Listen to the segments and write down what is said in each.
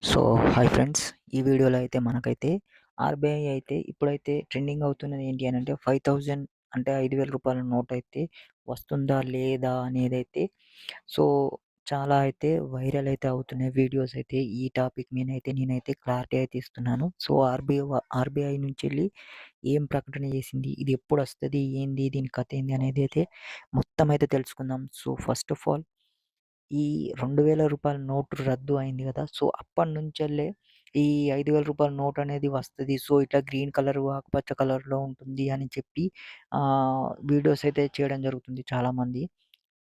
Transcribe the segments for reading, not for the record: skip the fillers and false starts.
So, hi friends. ఈ వీడియోలో అయితే మనకైతే ఆర్‌బీఐ అయితే ఇప్పుడైతే ట్రెండింగ్ అవుతున్నది ఏంటి అనంటే 5,000 అంటే రూ. 5,000 నోట్ అయితే వస్తుందా? లేదా? అనేదైతే సో, చాలా అయితే వైరల్ అయితే అవుతున్నాయి వీడియోస్ అయితే. ఈ టాపిక్ మీదనైతే నేనైతే క్లారిటీ అయితే ఇస్తున్నాను. సో, ఆర్‌బీఐ నుంచెళ్ళి ఏం ప్రకటన చేసింది? ఇది ఎప్పుడొస్తది? ఏంది? దీని కథ ఏంది? అనేది అయితే మొత్తం అయితే తెలుసుకుందాం. సో, ఫస్ట్ ఆఫ్ ఆల్ ఈ రూ. 2000 నోటు రద్దు అయింది గదా! సో, అప్పటినుంచెల్లే ఈ రూ. 5,000 నోట్ అనేది వస్తది. సో, ఇట్లా గ్రీన్ కలరు, ఆకుపచ్చ కలర్‌లో ఉంటుంది అని చెప్పి వీడియోస్ అయితే చేయడం జరుగుతుంది చాలామంది.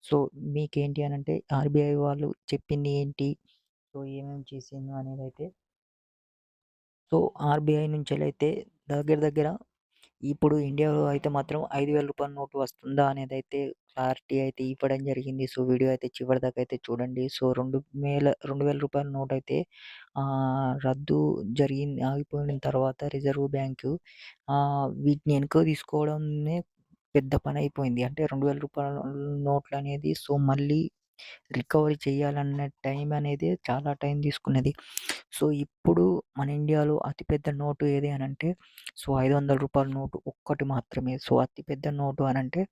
సో, మీకేంటి అనంటే ఆర్‌బీఐ వాళ్ళు చెప్పింది ఏంటి? సో, ఏమేమి చేసిండ్రు అనేదైతే సో, ఆర్‌బీఐ నుంచెలైతే దగ్గర దగ్గర ఇప్పుడు ఇండియాలో అయితే మాత్రం రూ. 5,000 నోటు వస్తుందా అనేదైతే క్లారిటీ అయితే ఇవ్వడం జరిగింది. సో, వీడియో అయితే చివరిదాకా అయితే చూడండి. సో, రూ. 2,000 నోటయితే రద్దు ఆగిపోయిన తర్వాత రిజర్వ్ బ్యాంకు వీటిని వెనక్కి తీసుకోవడమే పెద్ద పనయిపోయింది. అంటే రూ. 2,000 నోట్లనేది సో, మళ్ళీ రికవరీ చేయాలన్న టైం అనేది చాలా టైం తీసుకున్నది. సో, ఇప్పుడు మన ఇండియాలో అతిపెద్ద నోటు ఏది అనంటే సో, రూ. 500 నోటు ఒక్కటి మాత్రమే. సో, అతిపెద్ద నోటు అనంటే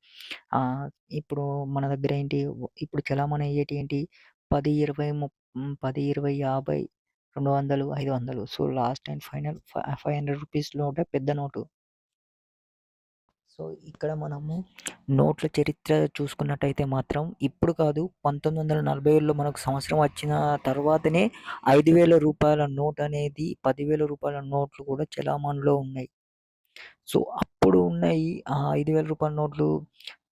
ఆహ్, ఇప్పుడు మన దగ్గర ఏంటి ఇప్పుడు చలామణి అయ్యేటియి ఏంటి 10, 20, 10, 20, 50, 200, 500 సో, లాస్ట్ అండ్ ఫైనల్ రూ. 500 నోటే పెద్ద నోటు. సో, ఇక్కడ మనము నోట్ల చరిత్ర చూసుకున్నట్టయితే మాత్రం ఇప్పుడు కాదు 1940లో మనకు సంవత్సరం వచ్చిన తర్వాతనే రూ. 5,000 నోట్ అనేది రూ. 10,000 నోట్లు కూడా చెలామణిలో ఉన్నాయి. సో, అప్పుడు ఉన్నాయి ఆ రూ. 5,000 నోట్లు.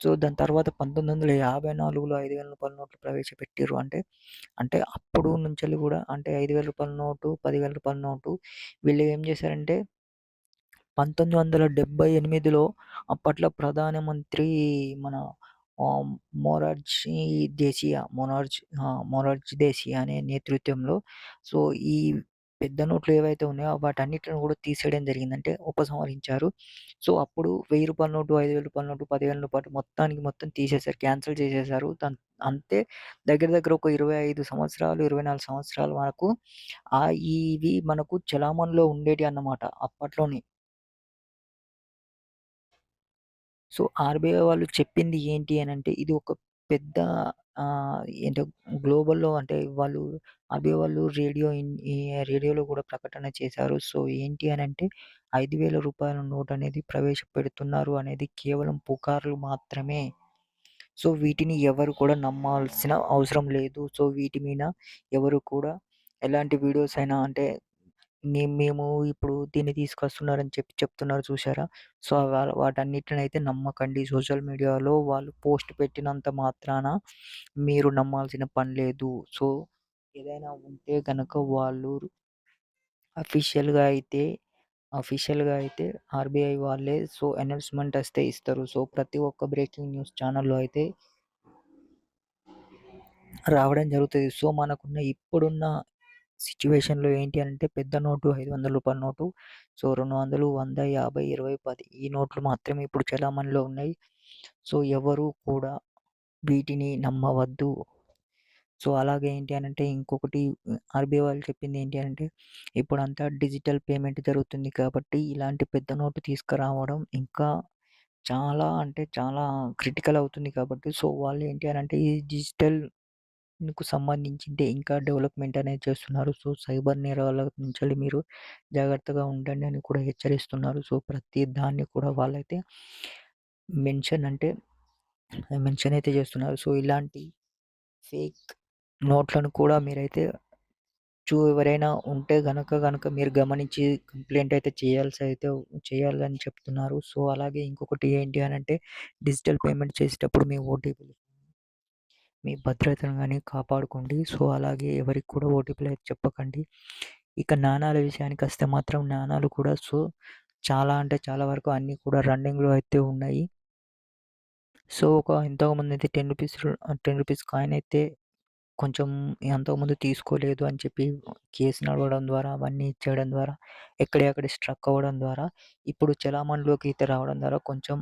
సో, దాని తర్వాత 1954లో రూ. 5,000 నోట్లు ప్రవేశపెట్టిర్రు. అంటే అప్పుడు నుంచెల్లి గూడా అంటే రూ. 5,000 నోటు, రూ. 10,000 నోటు వీళ్ళు ఏం చేశారంటే 1978లో అప్పట్లో ప్రధానమంత్రి మన ఆహ్, మొరార్జీ దేశాయ్ అనే నేతృత్వంలో సో, ఈ పెద్ద నోట్లు ఏవైతే ఉన్నాయో వాటన్నిటిని కూడా తీసేయడం జరిగింది. అంటే ఉపసంహరించారు. సో, అప్పుడు రూ. 1000 నోటు, రూ. 5,000 నోటు, రూ. 10,000 మొత్తానికి మొత్తం తీసేసారు. క్యాన్సెల్ చేసేసారు. అంతే దగ్గర దగ్గర ఒక 25 సంవత్సరాలు, 24 సంవత్సరాల వరకు ఇవి మనకు చెలామణిలో ఉండేటియన్నమాట అప్పట్లోనే. సో, ఆర్‌బీఐ వాళ్ళు చెప్పింది ఏంటి అనంటే, ఇది ఒక పెద్ద ఏంటో గ్లోబల్‌లో అంటే వాళ్ళు ఆర్‌బీఐ వాళ్ళు రేడియోలో కూడా ప్రకటన చేశారు. సో, ఏంటి అనంటే, రూ. 5,000 నోటనేది ప్రవేశపెడుతున్నారు అనేది కేవలం పుకార్లు మాత్రమే. సో, వీటిని ఎవరు కూడా నమ్మాల్సిన అవసరం లేదు. సో, వీటి మీద ఎవరు కూడా ఎలాంటి వీడియోస్ అయినా అంటే మేము ఇప్పుడు దీన్ని తీసుకొస్తున్నారని చెప్పి చెప్తున్నారు చూసారా? సో, వాటన్నిటినైతే నమ్మకండి. సోషల్ మీడియాలో వాళ్ళు పోస్ట్ పెట్టినంత మాత్రాన మీరు నమ్మాల్సిన పని లేదు. సో, ఏదైనా ఉంటే గనక వాళ్ళు అఫీషియల్‌గా అయితే అఫీషియల్‌గా అయితే ఆర్‌బీఐ వాళ్ళే సో, అనౌన్స్‌మెంట్ అయితే ఇస్తారు. సో, ప్రతి ఒక్క బ్రేకింగ్ న్యూస్ ఛానెల్‌లో అయితే రావడం జరుగుతది. సో, మనకున్న ఇప్పుడున్న సిట్యుయేషన్‌లో ఏంటి అంటే పెద్ద నోటు రూ. 500 నోటు. సో, 200, 100, 50, 20, 10 ఈ నోట్లు మాత్రమే ఇప్పుడు చెలామణిలో ఉన్నాయి. సో, ఎవరు కూడా వీటిని నమ్మవద్దు. సో, అలాగే ఏంటి అనంటే ఇంకొకటి ఆర్‌బీఐ వాళ్ళు చెప్పింది ఏంటి అంటే ఇప్పుడంతా డిజిటల్ పేమెంట్ జరుగుతుంది కాబట్టి ఇలాంటి పెద్ద నోటు తీసుకురావడం ఇంకా చాలా అంటే చాలా క్రిటికల్ అవుతుంది కాబట్టి సో, వాళ్ళు ఏంటి అనంటే ఈ డిజిటల్‌కు సంబంధించిందే ఇంకా డెవలప్‌మెంట్ అనేది చేస్తున్నారు. సో, సైబర్ నేరాల నుంచెల్లి మీరు జాగ్రత్తగా ఉండండి అని కూడా హెచ్చరిస్తున్నారు. సో, ప్రతి దాన్ని కూడా వాళ్ళైతే మెన్షన్ అంటే మెన్షన్ అయితే చేస్తున్నారు. సో, ఇలాంటి ఫేక్ నోట్లను కూడా మీరైతే ఎవరైనా ఉంటే గనక మీరు గమనించి కంప్లెయింట్ అయితే చేయాలని చెప్తున్నారు. సో, అలాగే ఇంకొకటి ఏంటి అనంటే డిజిటల్ పేమెంట్ చేసేటప్పుడు మీ భద్రతను గాని కాపాడుకోండి. సో, అలాగే ఎవరికి కూడా ఓటీపీలు అయితే చెప్పకండి. ఇక నాణాల విషయానికొస్తే మాత్రం నాణాలు కూడా సో, చాలా అంటే చాలా వరకు అన్నీ కూడా రన్నింగ్‌లో అయితే ఉన్నాయి. సో, ఇంతకుముందయితే రూ. 10 కాయిన్ అయితే కొంచెం అంతకుముందు తీసుకోలేదు అని చెప్పి కేస్ నడవడం ద్వారా, అవన్నీ చేయడం ద్వారా, ఎక్కడియక్కడ స్ట్రక్ అవ్వడం ద్వారా, ఇప్పుడు చెలామణిలోకి అయితే రావడం ద్వారా కొంచెం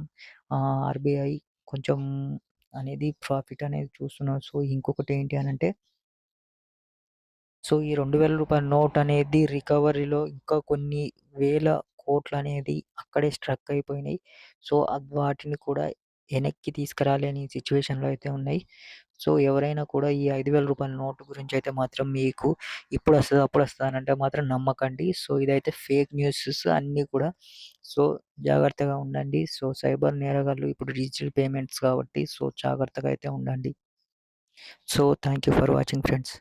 ఆర్‌బీఐ కొంచెం అనేది ప్రాఫిట్ అనేది చూస్తున్నారు. సో, ఇంకొకటి ఏంటి అనంటే సో, ఈ రూ. 2000 నోట్ అనేది రికవరీలో ఇంకా కొన్ని వేల కోట్లనేది అక్కడే స్ట్రక్ అయిపోయినాయి. సో, వాటిని కూడా వెనక్కి తీసుకురాలేని సిట్యుయేషన్‌లో అయితే ఉన్నాయి. సో, ఎవరైనా కూడా ఈ రూ. 5,000 నోటు గురించయితే మాత్రం మీకు ఇప్పుడొస్తది, అప్పుడొస్తది అనంటే మాత్రం నమ్మకండి. సో, ఇదైతే ఫేక్ న్యూసెస్ అన్నీ కూడా. సో, జాగ్రత్తగా ఉండండి. సో, సైబర్ నేరగాళ్ళు ఇప్పుడు డిజిటల్ పేమెంట్స్ కాబట్టి సో, జాగ్రత్తగా అయితే ఉండండి. So, thank you for watching friends.